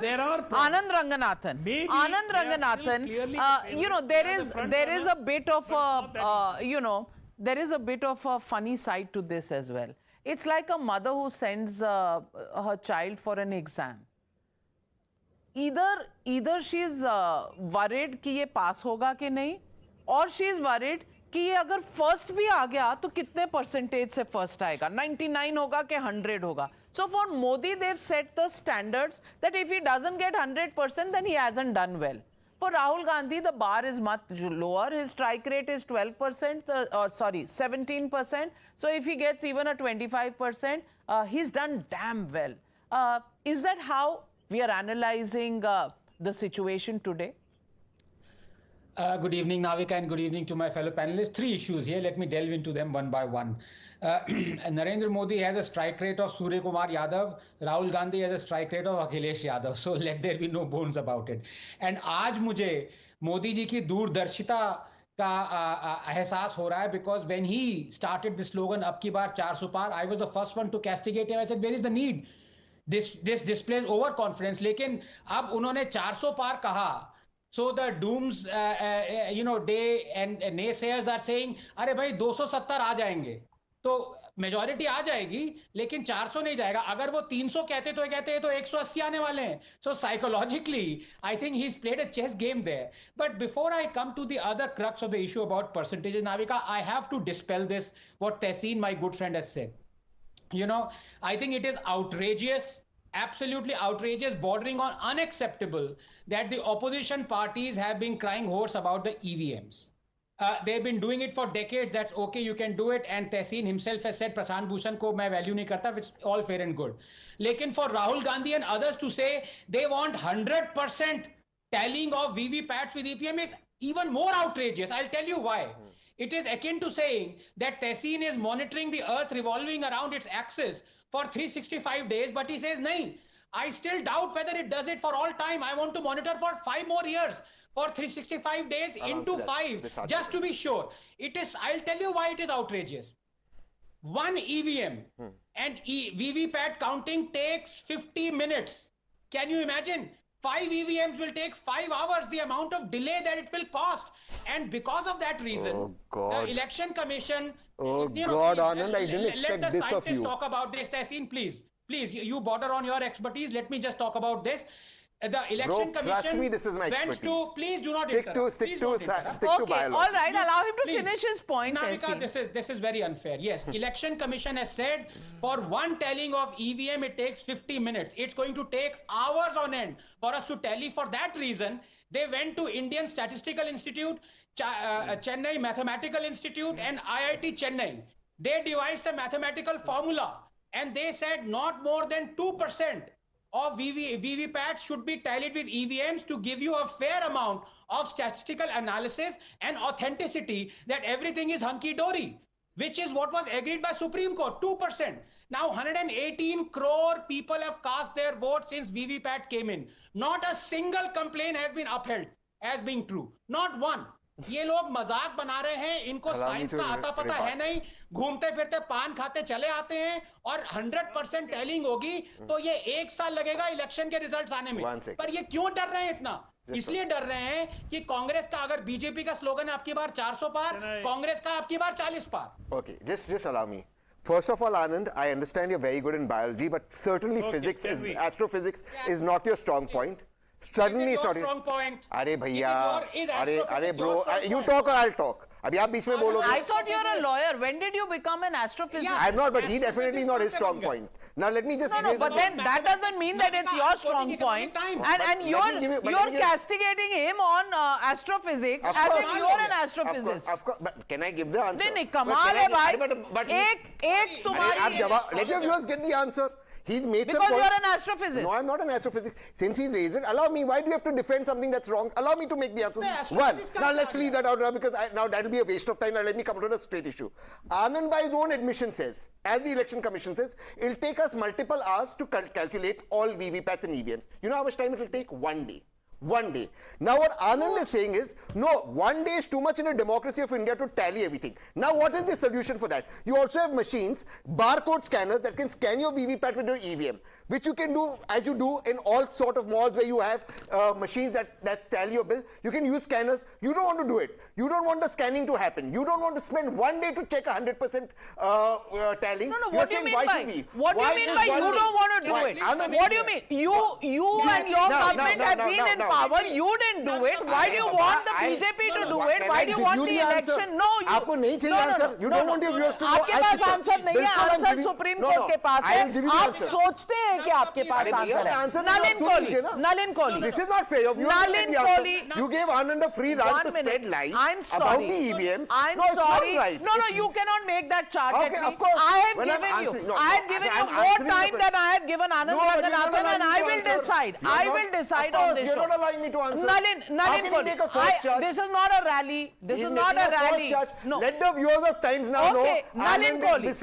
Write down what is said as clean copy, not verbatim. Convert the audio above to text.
There are Anand Ranganathan. Maybe Anand they are still Ranganathan. clearly There is a bit of a there is a bit of a funny side to this as well. It's like a mother who sends her child for an exam. Either she is worried कि ये pass होगा कि नहीं, or she is worried कि ये अगर first भी आ गया तो कितने percentage से first आएगा, 99 होगा कि 100 होगा. So for Modi, they've set the standards that if he doesn't get 100%, then he hasn't done well. For Rahul Gandhi, the bar is much lower. His strike rate is 12%, 17%. So if he gets even a 25%, he's done damn well. Is that how we are analyzing the situation today? Good evening, Navika, and good evening to my fellow panelists. Three issues here. Let me delve into them one by one. Narendra Modi has a strike rate of Surya Kumar Yadav. Rahul Gandhi has a strike rate of Akhilesh Yadav. So let there be no bones about it. And आज मुझे मोदी जी की दूरदर्शिता का एहसास हो रहा है, because when he started the slogan अब की बार 400 पार, I was the first one to castigate him. I said, where is the need? This displays overconfidence. लेकिन अब उन्होंने 400 पार कहा. So the dooms, day and naysayers are saying, अरे भाई 270 आ जाएंगे, तो मेजॉरिटी आ जाएगी, लेकिन 400 नहीं जाएगा. अगर वो 300 कहते तो कहते हैं तो 180 आने वाले हैं. So psychologically, I think he's played a chess game there. But before I come to the other crux of the issue about percentages, Navika, I have to dispel this, what Tehseen, my good friend, has said. I think it is outrageous, absolutely outrageous, bordering on unacceptable, that the opposition parties have been crying hoarse about the EVMs. They've been doing it for decades. That's okay, you can do it. And Tehseen himself has said, Prashant Bhushan ko main value nahi karta, which is all fair and good. Lekin for Rahul Gandhi and others to say they want 100% tallying of VVPATs with EVM is even more outrageous. I'll tell you why. It is akin to saying that Tehseen is monitoring the earth revolving around its axis for 365 days, but he says, nahin, I still doubt whether it does it for all time. I want to monitor for 5 more years, for 365 days into 5, just to be sure. I'll tell you why it is outrageous. One EVM and VVPAT counting takes 50 minutes. Can you imagine? 5 EVMs will take 5 hours, the amount of delay that it will cost. And because of that reason, the Election Commission... Anand, I didn't expect this of you. Let the scientists talk about this. Tehseen, please, you border on your expertise. Let me just talk about this. The Election Commission trust me, this is my went expertise. to... Please do not Stick interrupt. to biology. All right, allow him to finish his point. Navika, this is very unfair. Yes, Election Commission has said for one tallying of EVM, it takes 50 minutes. It's going to take hours on end for us to tally. For that reason, they went to Indian Statistical Institute, Chennai Mathematical Institute, and IIT Chennai. They devised a mathematical formula, and they said not more than 2% of VVPAT should be tallied with EVMs to give you a fair amount of statistical analysis and authenticity that everything is hunky-dory, which is what was agreed by Supreme Court, 2%. Now 118 crore people have cast their vote since VVPAT came in. Not a single complaint has been upheld as being true. Not one. ये लोग मजाक बना रहे हैं, इनको science का आता पता है नहीं, घूमते फिरते पान खाते चले आते हैं, और 100% टैलिंग होगी तो ये 1 साल लगेगा इलेक्शन के रिजल्ट्स आने में. पर ये क्यों डर रहे हैं इतना? इसलिए डर रहे हैं कि कांग्रेस का, अगर बीजेपी का स्लोगन है आपकी बार 400 पार, कांग्रेस का आपकी बार 40 पार. Okay, just allow me. First of all, Anand, I understand you're very good in biology, but certainly astrophysics is not your strong point. Suddenly it's not your strong point. अरे भैया, अरे bro, you talk or I'll talk. अभी आप बीच में बोलोगे. I thought you're a lawyer. When did you become an astrophysicist? Yeah, I'm not, but he definitely is not his strong point. Now let me just... No, but then that doesn't mean that it's your strong point. And you're castigating him on astrophysics as if you're an astrophysicist. Of course, but can I give the answer? नहीं, कमाल है भाई. एक तुम्हारी... Let your viewers get the answer. He's made because some you're an astrophysicist. No, I'm not an astrophysicist. Since he's raised it, allow me. Why do you have to defend something that's wrong? Allow me to make the answer. One. Now let's leave that out now, because now that'll be a waste of time. Now let me come to the straight issue. Anand, by his own admission, says, as the Election Commission says, it'll take us multiple hours to calculate all VVPATs and EVMs. You know how much time it will take? 1 day. 1 day. Now what Anand is saying is, no, 1 day is too much in a democracy of India to tally everything. Now what is the solution for that? You also have machines, barcode scanners that can scan your VVPAT with your EVM, which you can do as you do in all sort of malls where you have machines that tally your bill. You can use scanners. You don't want to do it. You don't want the scanning to happen. You don't want to spend 1 day to check 100% tallying. No, You're what do you saying, mean why by, should we? what do you mean by you don't want to do it? What do you mean? You and your government have been in power. You didn't do it. Why do you want the BJP to do it? Why do you want the election? No, you. आपको नहीं चाहिए answer. You don't want your viewers to know. आपके पास answer नहीं है. Answer supreme court के पास है. आप सोचते हैं कि आपके पास आंसर है. Nalin Kohli. This is not fair. Nalin Kohli. You gave Anand a free run to spread lies about the EVMs. I'm no, it's sorry. Not right. No, you cannot make that charge at me. Of course. I have given you more time than I have given Anand Ranganathan, and I will decide. I will decide on this. You're not allowing me to answer. Nalin Kohli. This is not a rally. This is not a rally. No. Let the viewers of Times now know. Nalin Kohli.